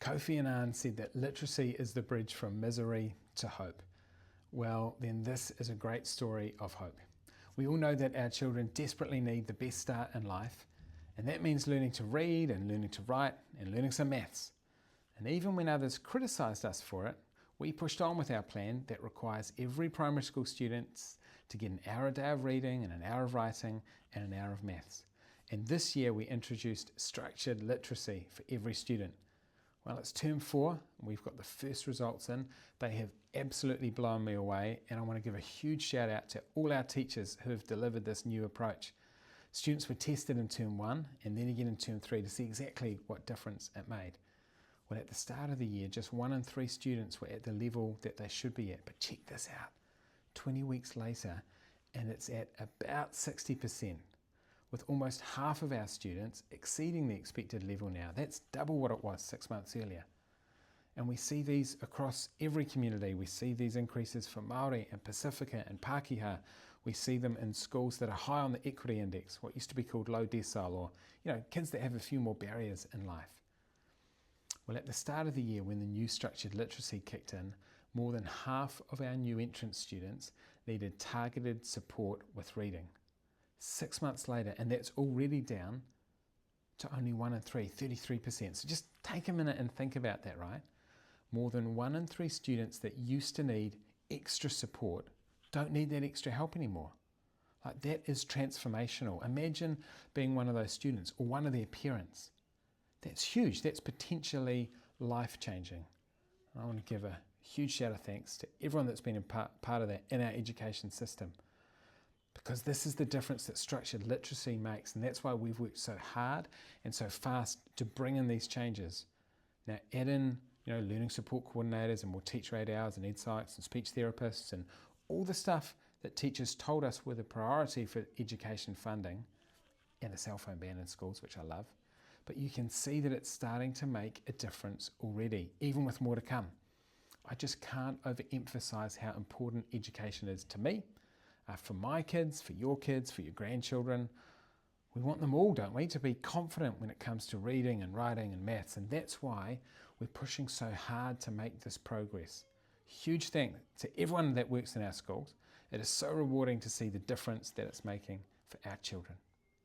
Kofi Annan said that literacy is the bridge from misery to hope. Well, then this is a great story of hope. We all know that our children desperately need the best start in life, and that means learning to read and learning to write and learning some maths. And even when others criticised us for it, we pushed on with our plan that requires every primary school student to get an hour a day of reading and an hour of writing and an hour of maths. And this year we introduced structured literacy for every student. Well, it's term 4, and we've got the first results in. They have absolutely blown me away, and I want to give a huge shout out to all our teachers who have delivered this new approach. Students were tested in term 1 and then again in term 3 to see exactly what difference it made. Well, at the start of the year, just 1 in 3 students were at the level that they should be at. But check this out, 20 weeks later, and it's at about 60%. With almost half of our students exceeding the expected level now. That's double what it was 6 months earlier. And we see these across every community. We see these increases for Māori and Pacifica and Pākehā. We see them in schools that are high on the equity index, what used to be called low decile, or kids that have a few more barriers in life. Well, at the start of the year, when the new structured literacy kicked in, more than half of our new entrance students needed targeted support with reading. 6 months later, and that's already down to only 1 in 3, 33%. So just take a minute and think about that, right? More than 1 in 3 students that used to need extra support don't need that extra help anymore. Like, that is transformational. Imagine being one of those students or one of their parents. That's huge. That's potentially life-changing. I want to give a huge shout of thanks to everyone that's been a part of that in our education system. Because this is the difference that structured literacy makes, and that's why we've worked so hard and so fast to bring in these changes. Now add in learning support coordinators and more teacher aid hours and ed psychs and speech therapists and all the stuff that teachers told us were the priority for education funding, and a cell phone ban in schools, which I love. But you can see that it's starting to make a difference already, even with more to come. I just can't overemphasize how important education is to me, for my kids, for your grandchildren. We want them all, don't we, to be confident when it comes to reading and writing and maths, and that's why we're pushing so hard to make this progress. Huge thanks to everyone that works in our schools. It is so rewarding to see the difference that it's making for our children.